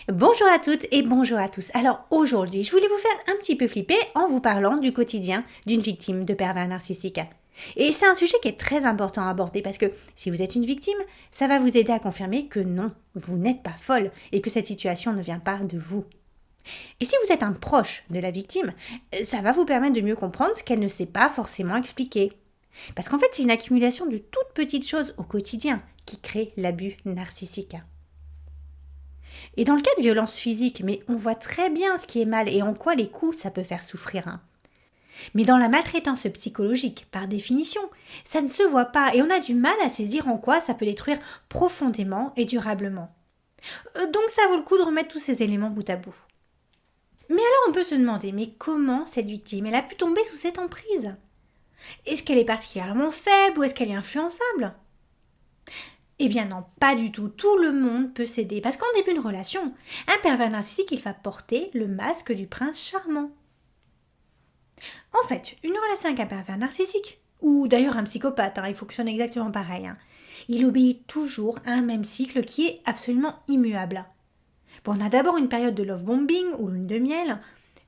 Bonjour à toutes et bonjour à tous. Alors aujourd'hui, je voulais vous faire un petit peu flipper en vous parlant du quotidien d'une victime de pervers narcissique. Et c'est un sujet qui est très important à aborder parce que si vous êtes une victime, ça va vous aider à confirmer que non, vous n'êtes pas folle et que cette situation ne vient pas de vous. Et si vous êtes un proche de la victime, ça va vous permettre de mieux comprendre ce qu'elle ne sait pas forcément expliquer. Parce qu'en fait, c'est une accumulation de toutes petites choses au quotidien qui crée l'abus narcissique. Et dans le cas de violences physiques, mais on voit très bien ce qui est mal et en quoi les coups ça peut faire souffrir. Mais dans la maltraitance psychologique, par définition, ça ne se voit pas et on a du mal à saisir en quoi ça peut détruire profondément et durablement. Donc ça vaut le coup de remettre tous ces éléments bout à bout. Mais alors on peut se demander, mais comment cette victime elle a pu tomber sous cette emprise? Est-ce qu'elle est particulièrement faible ou est-ce qu'elle est influençable? Eh bien non, pas du tout. Tout le monde peut s'aider. Parce qu'en début de relation, un pervers narcissique, il va porter le masque du prince charmant. En fait, une relation avec un pervers narcissique, ou d'ailleurs un psychopathe, il fonctionne exactement pareil. Il obéit toujours à un même cycle qui est absolument immuable. Bon, on a d'abord une période de love bombing ou lune de miel,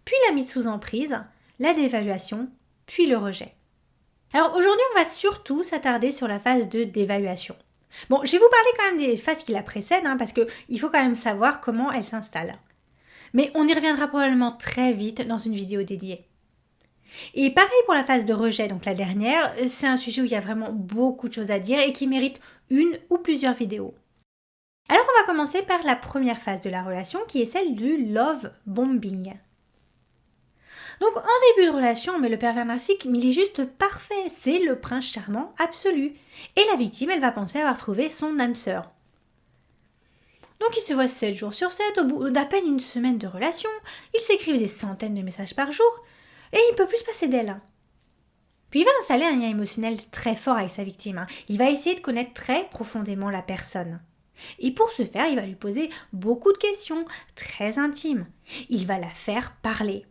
puis la mise sous emprise, la dévaluation, puis le rejet. Alors aujourd'hui, on va surtout s'attarder sur la phase de dévaluation. Bon, je vais vous parler quand même des phases qui la précèdent, parce qu'il faut quand même savoir comment elle s'installe. Mais on y reviendra probablement très vite dans une vidéo dédiée. Et pareil pour la phase de rejet, donc la dernière, c'est un sujet où il y a vraiment beaucoup de choses à dire et qui mérite une ou plusieurs vidéos. Alors on va commencer par la première phase de la relation qui est celle du love bombing. Donc en début de relation, mais le pervers narcissique, il est juste parfait, c'est le prince charmant absolu. Et la victime, elle va penser avoir trouvé son âme sœur. Donc ils se voient 7 jours sur 7, au bout d'à peine une semaine de relation, ils s'écrivent des centaines de messages par jour, et il ne peut plus se passer d'elle. Puis il va installer un lien émotionnel très fort avec sa victime. Il va essayer de connaître très profondément la personne. Et pour ce faire, il va lui poser beaucoup de questions très intimes. Il va la faire parler.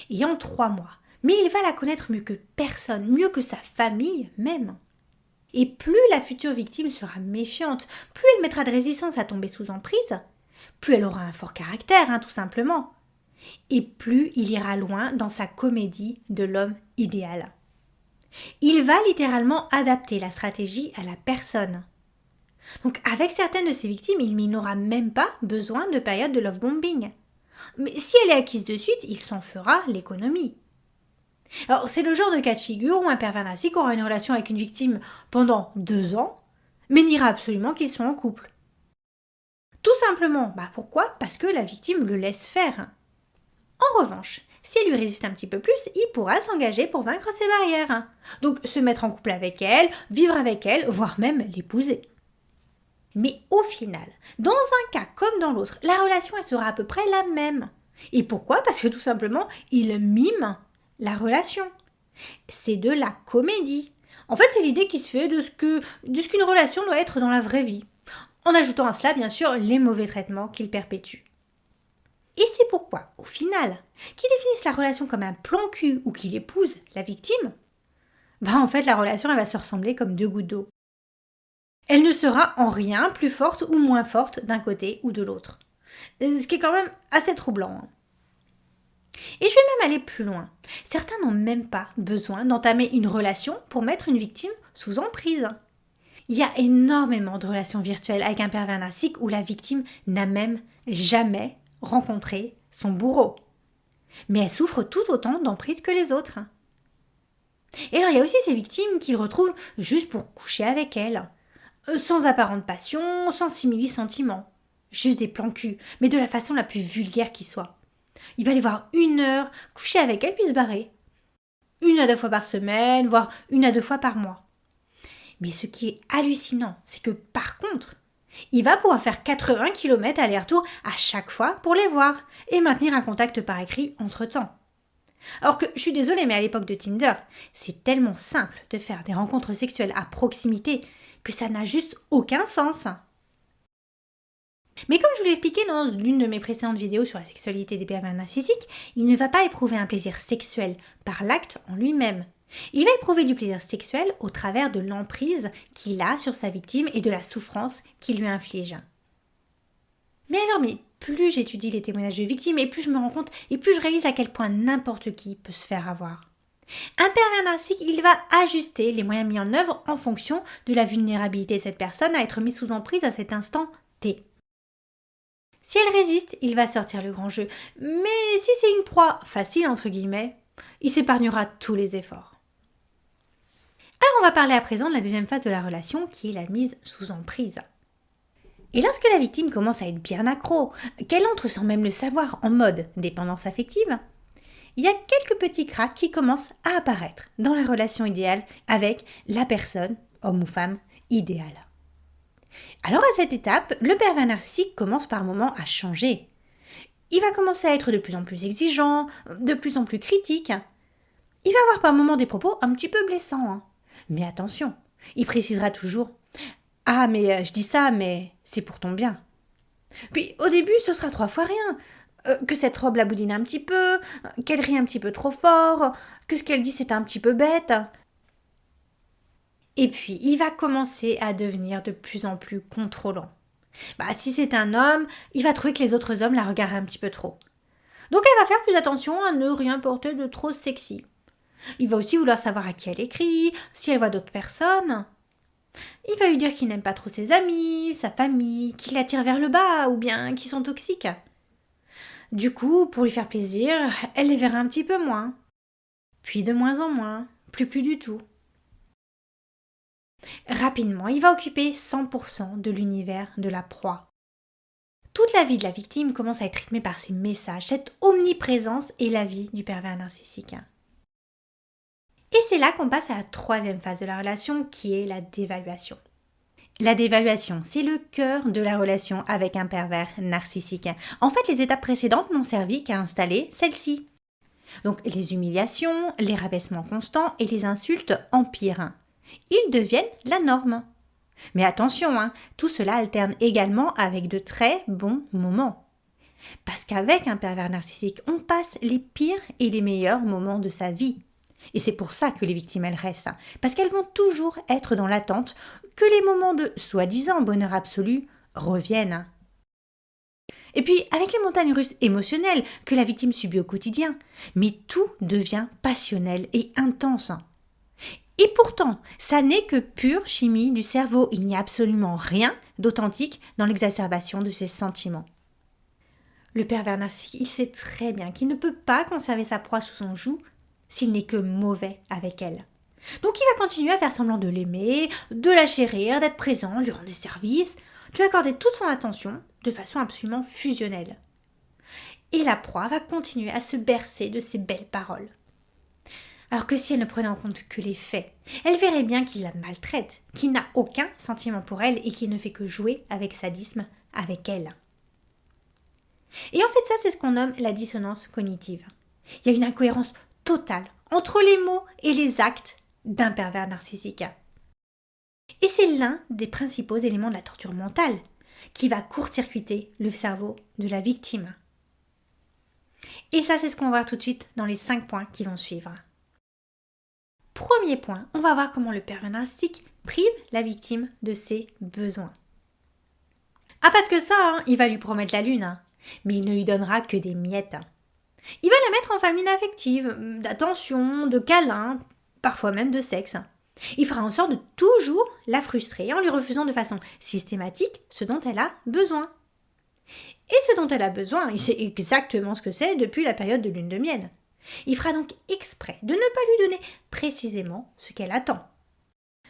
Et en 3 mois. Mais il va la connaître mieux que personne, mieux que sa famille même. Et plus la future victime sera méfiante, plus elle mettra de résistance à tomber sous emprise, plus elle aura un fort caractère, tout simplement. Et plus il ira loin dans sa comédie de l'homme idéal. Il va littéralement adapter la stratégie à la personne. Donc avec certaines de ses victimes, il n'aura même pas besoin de période de love bombing. Mais si elle est acquise de suite, il s'en fera l'économie. Alors c'est le genre de cas de figure où un pervers narcissique aura une relation avec une victime pendant 2 ans, mais n'ira absolument qu'ils soient en couple. Tout simplement, pourquoi? Parce que la victime le laisse faire. En revanche, si elle lui résiste un petit peu plus, il pourra s'engager pour vaincre ses barrières. Donc se mettre en couple avec elle, vivre avec elle, voire même l'épouser. Mais au final, dans un cas comme dans l'autre, la relation elle sera à peu près la même. Et pourquoi? Parce que tout simplement, il mime la relation. C'est de la comédie. En fait, c'est l'idée qui se fait de ce qu'une relation doit être dans la vraie vie. En ajoutant à cela, bien sûr, les mauvais traitements qu'il perpétue. Et c'est pourquoi, au final, qu'il définisse la relation comme un plan cul ou qu'il épouse la victime, en fait, la relation elle va se ressembler comme 2 gouttes d'eau. Elle ne sera en rien plus forte ou moins forte d'un côté ou de l'autre. Ce qui est quand même assez troublant. Et je vais même aller plus loin. Certains n'ont même pas besoin d'entamer une relation pour mettre une victime sous emprise. Il y a énormément de relations virtuelles avec un pervers narcissique où la victime n'a même jamais rencontré son bourreau. Mais elle souffre tout autant d'emprise que les autres. Et alors il y a aussi ces victimes qu'il retrouve juste pour coucher avec elle. Sans apparente passion, sans simili-sentiment. Juste des plans cul, mais de la façon la plus vulgaire qui soit. Il va les voir 1 heure, coucher avec elle puis se barrer. 1 à 2 fois par semaine, voire 1 à 2 fois par mois. Mais ce qui est hallucinant, c'est que par contre, il va pouvoir faire 80 km aller-retour à chaque fois pour les voir et maintenir un contact par écrit entre-temps. Alors que, je suis désolée, mais à l'époque de Tinder, c'est tellement simple de faire des rencontres sexuelles à proximité que ça n'a juste aucun sens. Mais comme je vous l'ai expliqué dans l'une de mes précédentes vidéos sur la sexualité des pervers narcissiques, il ne va pas éprouver un plaisir sexuel par l'acte en lui-même. Il va éprouver du plaisir sexuel au travers de l'emprise qu'il a sur sa victime et de la souffrance qu'il lui inflige. Mais plus j'étudie les témoignages de victimes et plus je me rends compte et plus je réalise à quel point n'importe qui peut se faire avoir. Un pervers narcissique, il va ajuster les moyens mis en œuvre en fonction de la vulnérabilité de cette personne à être mise sous emprise à cet instant T. Si elle résiste, il va sortir le grand jeu. Mais si c'est une proie facile, entre guillemets, il s'épargnera tous les efforts. Alors on va parler à présent de la deuxième phase de la relation qui est la mise sous emprise. Et lorsque la victime commence à être bien accro, qu'elle entre sans même le savoir en mode dépendance affective, il y a quelques petits cracks qui commencent à apparaître dans la relation idéale avec la personne, homme ou femme, idéale. Alors à cette étape, le pervers narcissique commence par moments à changer. Il va commencer à être de plus en plus exigeant, de plus en plus critique. Il va avoir par moments des propos un petit peu blessants. Mais attention, il précisera toujours « Ah mais je dis ça, mais c'est pour ton bien ». Puis au début, ce sera 3 fois rien. Que cette robe la boudine un petit peu, qu'elle rit un petit peu trop fort, que ce qu'elle dit c'est un petit peu bête. Et puis, il va commencer à devenir de plus en plus contrôlant. Si c'est un homme, il va trouver que les autres hommes la regardent un petit peu trop. Donc elle va faire plus attention à ne rien porter de trop sexy. Il va aussi vouloir savoir à qui elle écrit, si elle voit d'autres personnes. Il va lui dire qu'il n'aime pas trop ses amis, sa famille, qu'il l'attire vers le bas ou bien qu'ils sont toxiques. Du coup, pour lui faire plaisir, elle les verra un petit peu moins. Puis de moins en moins, plus du tout. Rapidement, il va occuper 100% de l'univers de la proie. Toute la vie de la victime commence à être rythmée par ces messages, cette omniprésence et la vie du pervers narcissique. Et c'est là qu'on passe à la troisième phase de la relation qui est la dévaluation. La dévaluation, c'est le cœur de la relation avec un pervers narcissique. En fait, les étapes précédentes n'ont servi qu'à installer celle-ci. Donc les humiliations, les rabaissements constants et les insultes empirent. Ils deviennent la norme. Mais attention, tout cela alterne également avec de très bons moments. Parce qu'avec un pervers narcissique, on passe les pires et les meilleurs moments de sa vie. Et c'est pour ça que les victimes, elles restent. Parce qu'elles vont toujours être dans l'attente que les moments de soi-disant bonheur absolu reviennent. Et puis, avec les montagnes russes émotionnelles que la victime subit au quotidien, mais tout devient passionnel et intense. Et pourtant, ça n'est que pure chimie du cerveau. Il n'y a absolument rien d'authentique dans l'exacerbation de ses sentiments. Le pervers narcissique, il sait très bien qu'il ne peut pas conserver sa proie sous son joug s'il n'est que mauvais avec elle. Donc il va continuer à faire semblant de l'aimer, de la chérir, d'être présent, lui rendre des services, de lui accorder toute son attention de façon absolument fusionnelle. Et la proie va continuer à se bercer de ses belles paroles. Alors que si elle ne prenait en compte que les faits, elle verrait bien qu'il la maltraite, qu'il n'a aucun sentiment pour elle et qu'il ne fait que jouer avec sadisme avec elle. Et en fait ça, c'est ce qu'on nomme la dissonance cognitive. Il y a une incohérence totale entre les mots et les actes d'un pervers narcissique. Et c'est l'un des principaux éléments de la torture mentale qui va court-circuiter le cerveau de la victime. Et ça, c'est ce qu'on va voir tout de suite dans les 5 points qui vont suivre. Premier point, on va voir comment le pervers narcissique prive la victime de ses besoins. Ah, parce que ça, il va lui promettre la lune, mais il ne lui donnera que des miettes. Il va la mettre en famille affective, d'attention, de câlins, parfois même de sexe. Il fera en sorte de toujours la frustrer en lui refusant de façon systématique ce dont elle a besoin. Et ce dont elle a besoin, il sait exactement ce que c'est depuis la période de lune de miel. Il fera donc exprès de ne pas lui donner précisément ce qu'elle attend.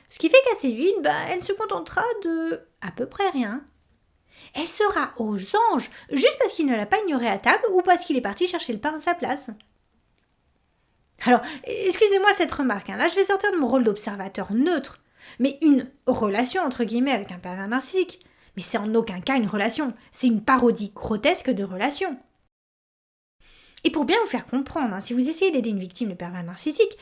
Ce qui fait qu'assez vite, elle se contentera de à peu près rien. Elle sera aux anges juste parce qu'il ne l'a pas ignorée à table ou parce qu'il est parti chercher le pain à sa place. Alors, excusez-moi cette remarque, là je vais sortir de mon rôle d'observateur neutre, mais une relation entre guillemets avec un pervers narcissique, mais c'est en aucun cas une relation, c'est une parodie grotesque de relation. Et pour bien vous faire comprendre, si vous essayez d'aider une victime de pervers narcissique,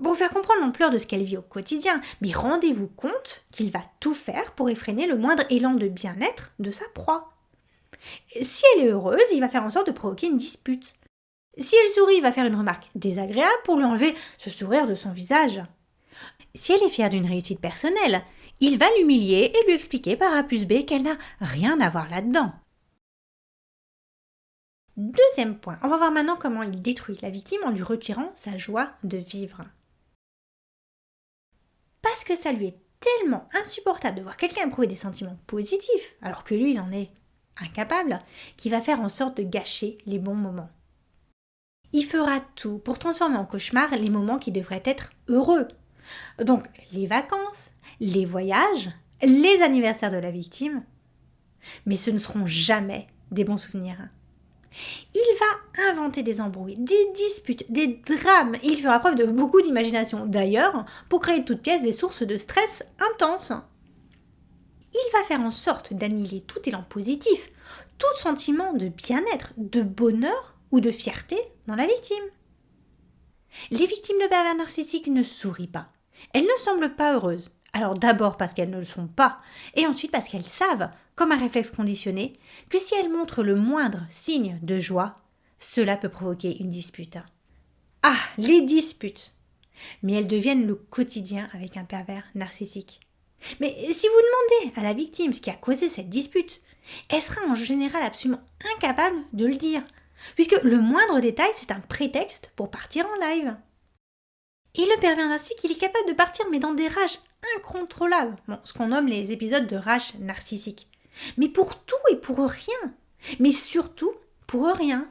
pour vous faire comprendre l'ampleur de ce qu'elle vit au quotidien, mais rendez-vous compte qu'il va tout faire pour effréner le moindre élan de bien-être de sa proie. Si elle est heureuse, il va faire en sorte de provoquer une dispute. Si elle sourit, il va faire une remarque désagréable pour lui enlever ce sourire de son visage. Si elle est fière d'une réussite personnelle, il va l'humilier et lui expliquer par A plus B qu'elle n'a rien à voir là-dedans. Deuxième point, on va voir maintenant comment il détruit la victime en lui retirant sa joie de vivre. Parce que ça lui est tellement insupportable de voir quelqu'un éprouver des sentiments positifs, alors que lui, il en est incapable, qu'il va faire en sorte de gâcher les bons moments. Il fera tout pour transformer en cauchemar les moments qui devraient être heureux. Donc, les vacances, les voyages, les anniversaires de la victime, mais ce ne seront jamais des bons souvenirs. Il va inventer des embrouilles, des disputes, des drames. Il fera preuve de beaucoup d'imagination, d'ailleurs, pour créer de toutes pièces des sources de stress intenses. Il va faire en sorte d'annihiler tout élan positif, tout sentiment de bien-être, de bonheur ou de fierté dans la victime. Les victimes de pervers narcissiques ne sourient pas. Elles ne semblent pas heureuses. Alors d'abord parce qu'elles ne le sont pas, et ensuite parce qu'elles savent, comme un réflexe conditionné, que si elles montrent le moindre signe de joie, cela peut provoquer une dispute. Ah, les disputes! Mais elles deviennent le quotidien avec un pervers narcissique. Mais si vous demandez à la victime ce qui a causé cette dispute, elle sera en général absolument incapable de le dire, puisque le moindre détail, c'est un prétexte pour partir en live. Et le pervers narcissique, il est capable de partir, mais dans des rages incontrôlables. Bon, ce qu'on nomme les épisodes de rage narcissique. Mais pour tout et pour rien. Mais surtout pour rien.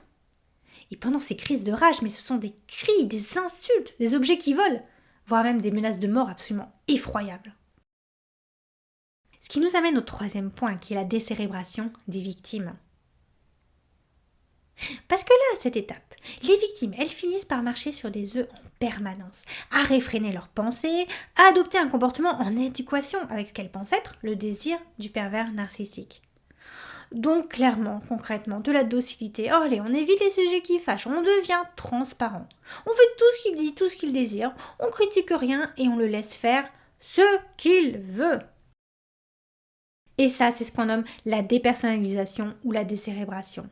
Et pendant ces crises de rage, mais ce sont des cris, des insultes, des objets qui volent, voire même des menaces de mort absolument effroyables. Ce qui nous amène au troisième point, qui est la décérébration des victimes. Parce que là, à cette étape, les victimes, elles finissent par marcher sur des œufs en permanence, à réfréner leurs pensées, à adopter un comportement en adéquation avec ce qu'elles pensent être le désir du pervers narcissique. Donc clairement, concrètement, de la docilité, oh allez, on évite les sujets qui fâchent, on devient transparent. On fait tout ce qu'il dit, tout ce qu'il désire, on critique rien et on le laisse faire ce qu'il veut. Et ça, c'est ce qu'on nomme la dépersonnalisation ou la décérébration.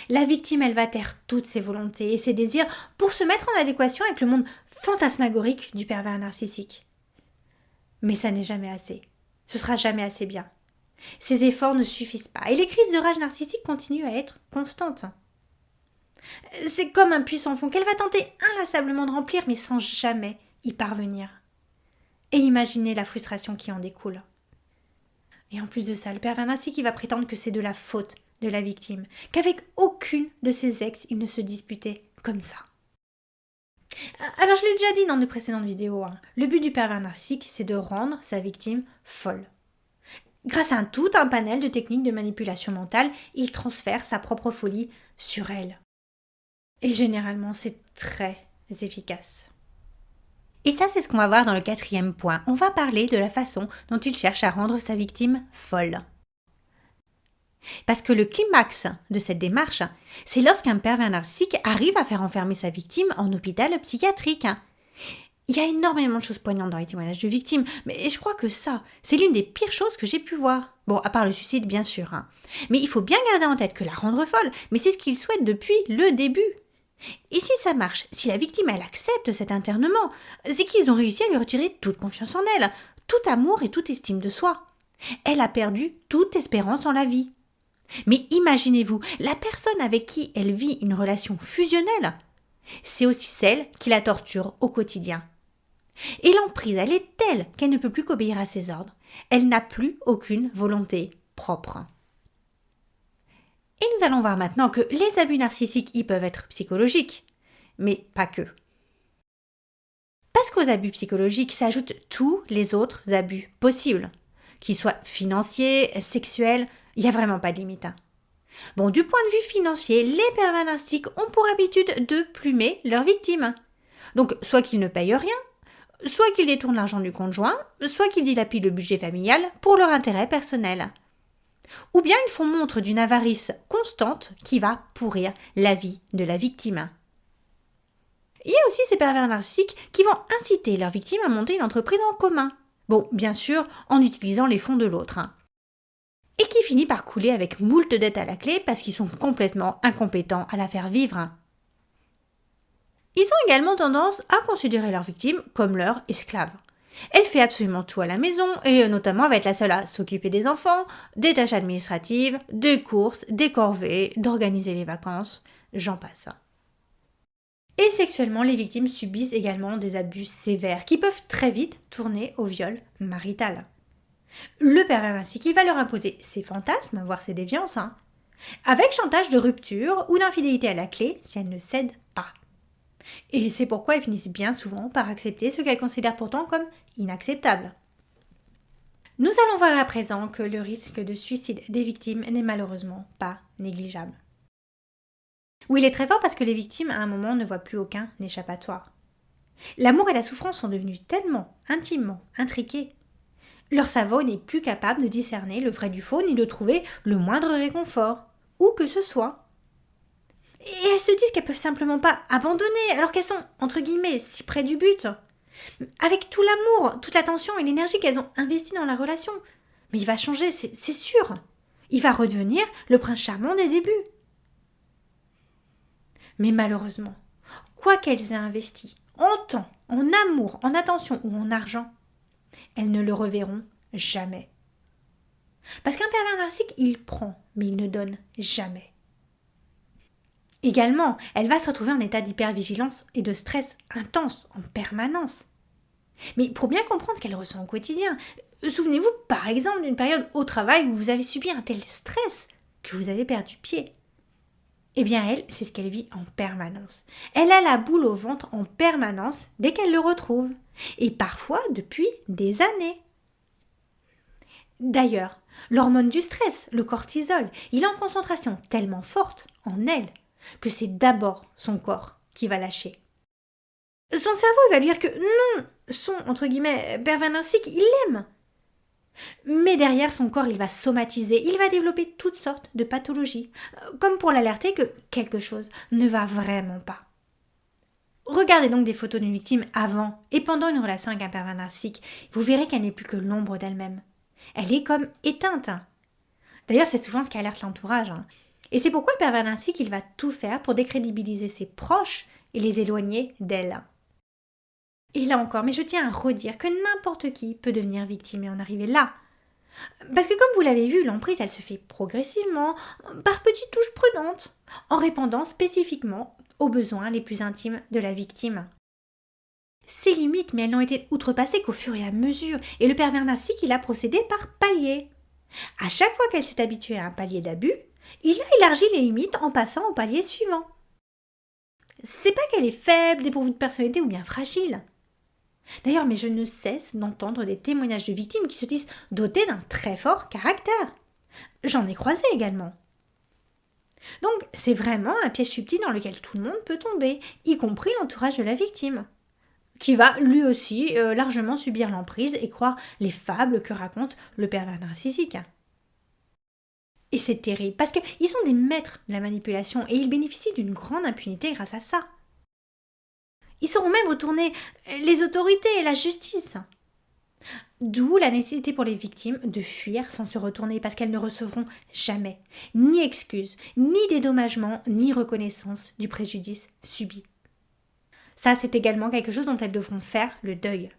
La victime, elle va taire toutes ses volontés et ses désirs pour se mettre en adéquation avec le monde fantasmagorique du pervers narcissique. Mais ça n'est jamais assez. Ce sera jamais assez bien. Ces efforts ne suffisent pas et les crises de rage narcissique continuent à être constantes. C'est comme un puits sans fond qu'elle va tenter inlassablement de remplir mais sans jamais y parvenir. Et imaginez la frustration qui en découle. Et en plus de ça, le pervers narcissique il va prétendre que c'est de la faute de la victime, qu'avec aucune de ses ex, il ne se disputait comme ça. Alors je l'ai déjà dit dans de précédentes vidéos, le but du pervers narcissique, c'est de rendre sa victime folle. Grâce à tout un panel de techniques de manipulation mentale, il transfère sa propre folie sur elle. Et généralement, c'est très efficace. Et ça, c'est ce qu'on va voir dans le quatrième point. On va parler de la façon dont il cherche à rendre sa victime folle. Parce que le climax de cette démarche, c'est lorsqu'un pervers narcissique arrive à faire enfermer sa victime en hôpital psychiatrique. Il y a énormément de choses poignantes dans les témoignages de victimes, mais je crois que ça, c'est l'une des pires choses que j'ai pu voir. Bon, à part le suicide, bien sûr. Mais il faut bien garder en tête que la rendre folle, mais c'est ce qu'il souhaite depuis le début. Et si ça marche, si la victime, elle accepte cet internement, c'est qu'ils ont réussi à lui retirer toute confiance en elle, tout amour et toute estime de soi. Elle a perdu toute espérance en la vie. Mais imaginez-vous, la personne avec qui elle vit une relation fusionnelle, c'est aussi celle qui la torture au quotidien. Et l'emprise, elle est telle qu'elle ne peut plus qu'obéir à ses ordres. Elle n'a plus aucune volonté propre. Et nous allons voir maintenant que les abus narcissiques, ils peuvent être psychologiques, mais pas que. Parce qu'aux abus psychologiques s'ajoutent tous les autres abus possibles, qu'ils soient financiers, sexuels, il n'y a vraiment pas de limite. Bon, du point de vue financier, les pervers narcissiques ont pour habitude de plumer leurs victimes. Donc, soit qu'ils ne payent rien, soit qu'ils détournent l'argent du conjoint, soit qu'ils dilapident le budget familial pour leur intérêt personnel. Ou bien ils font montre d'une avarice constante qui va pourrir la vie de la victime. Il y a aussi ces pervers narcissiques qui vont inciter leurs victimes à monter une entreprise en commun. Bon, bien sûr, en utilisant les fonds de l'autre. Et qui finit par couler avec moult dettes à la clé parce qu'ils sont complètement incompétents à la faire vivre. Ils ont également tendance à considérer leurs victimes comme leurs esclaves. Elle fait absolument tout à la maison et notamment elle va être la seule à s'occuper des enfants, des tâches administratives, des courses, des corvées, d'organiser les vacances, j'en passe. Et sexuellement, les victimes subissent également des abus sévères qui peuvent très vite tourner au viol marital. Le pervers narcissique va leur imposer ses fantasmes, voire ses déviances, avec chantage de rupture ou d'infidélité à la clé si elle ne cède pas. Et c'est pourquoi elles finissent bien souvent par accepter ce qu'elles considèrent pourtant comme inacceptable. Nous allons voir à présent que le risque de suicide des victimes n'est malheureusement pas négligeable. Oui, il est très fort parce que les victimes, à un moment, ne voient plus aucun échappatoire. L'amour et la souffrance sont devenus tellement intimement intriqués. Leur cerveau n'est plus capable de discerner le vrai du faux ni de trouver le moindre réconfort, où que ce soit. Et elles se disent qu'elles peuvent simplement pas abandonner alors qu'elles sont, entre guillemets, si près du but. Avec tout l'amour, toute l'attention et l'énergie qu'elles ont investie dans la relation. Mais il va changer, c'est sûr. Il va redevenir le prince charmant des débuts. Mais malheureusement, quoi qu'elles aient investi, en temps, en amour, en attention ou en argent, elles ne le reverront jamais. Parce qu'un pervers narcissique, il prend, mais il ne donne jamais. Également, elle va se retrouver en état d'hypervigilance et de stress intense en permanence. Mais pour bien comprendre ce qu'elle ressent au quotidien, souvenez-vous par exemple d'une période au travail où vous avez subi un tel stress que vous avez perdu pied. Eh bien elle, c'est ce qu'elle vit en permanence. Elle a la boule au ventre en permanence dès qu'elle le retrouve. Et parfois depuis des années. D'ailleurs, l'hormone du stress, le cortisol, il est en concentration tellement forte en elle que c'est d'abord son corps qui va lâcher. Son cerveau va lui dire que non, son, entre guillemets, pervers narcissique, il l'aime. Mais derrière son corps, il va somatiser, il va développer toutes sortes de pathologies, comme pour l'alerter que quelque chose ne va vraiment pas. Regardez donc des photos d'une victime avant et pendant une relation avec un pervers narcissique. Vous verrez qu'elle n'est plus que l'ombre d'elle-même. Elle est comme éteinte. D'ailleurs, c'est souvent ce qui alerte l'entourage. Et c'est pourquoi le pervers narcissique, il va tout faire pour décrédibiliser ses proches et les éloigner d'elle. Et là encore, mais je tiens à redire que n'importe qui peut devenir victime et en arriver là. Parce que comme vous l'avez vu, l'emprise, elle se fait progressivement, par petites touches prudentes, en répondant spécifiquement aux besoins les plus intimes de la victime. Ces limites, mais elles n'ont été outrepassées qu'au fur et à mesure, et le pervers narcissique, il a procédé par paliers. À chaque fois qu'elle s'est habituée à un palier d'abus, il a élargi les limites en passant au palier suivant. C'est pas qu'elle est faible, dépourvue de personnalité ou bien fragile. D'ailleurs, mais je ne cesse d'entendre des témoignages de victimes qui se disent dotées d'un très fort caractère. J'en ai croisé également. Donc, c'est vraiment un piège subtil dans lequel tout le monde peut tomber, y compris l'entourage de la victime, qui va lui aussi largement subir l'emprise et croire les fables que raconte le pervers narcissique. Et c'est terrible, parce qu'ils sont des maîtres de la manipulation et ils bénéficient d'une grande impunité grâce à ça. Ils sauront même retourner les autorités et la justice. D'où la nécessité pour les victimes de fuir sans se retourner parce qu'elles ne recevront jamais ni excuse, ni dédommagement, ni reconnaissance du préjudice subi. Ça, c'est également quelque chose dont elles devront faire le deuil.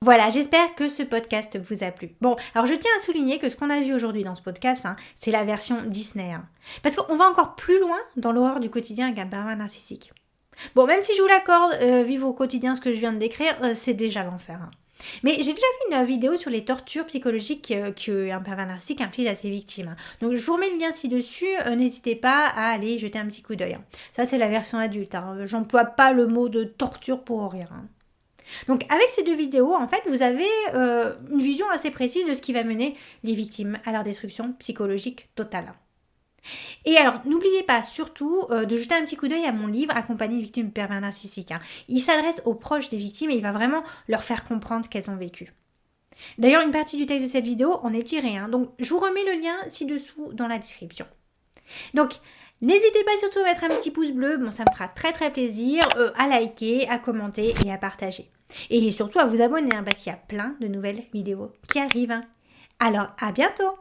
Voilà, j'espère que ce podcast vous a plu. Bon, alors je tiens à souligner que ce qu'on a vu aujourd'hui dans ce podcast, c'est la version Disney. Parce qu'on va encore plus loin dans l'horreur du quotidien avec un pervers narcissique. Bon, même si je vous l'accorde, vivre au quotidien ce que je viens de décrire, c'est déjà l'enfer. Mais j'ai déjà fait une vidéo sur les tortures psychologiques qu'un pervers narcissique inflige à ses victimes. Donc je vous remets le lien ci-dessus, n'hésitez pas à aller jeter un petit coup d'œil. Ça, c'est la version adulte. J'emploie pas le mot de torture pour rien. Donc avec ces deux vidéos, en fait, vous avez une vision assez précise de ce qui va mener les victimes à leur destruction psychologique totale. Et alors, n'oubliez pas surtout de jeter un petit coup d'œil à mon livre « Accompagner les victimes de pervers narcissiques ». Il s'adresse aux proches des victimes et il va vraiment leur faire comprendre ce qu'elles ont vécu. D'ailleurs, une partie du texte de cette vidéo en est tirée, donc je vous remets le lien ci-dessous dans la description. Donc, n'hésitez pas surtout à mettre un petit pouce bleu, ça me fera très très plaisir, à liker, à commenter et à partager. Et surtout à vous abonner, parce qu'il y a plein de nouvelles vidéos qui arrivent. Alors, à bientôt!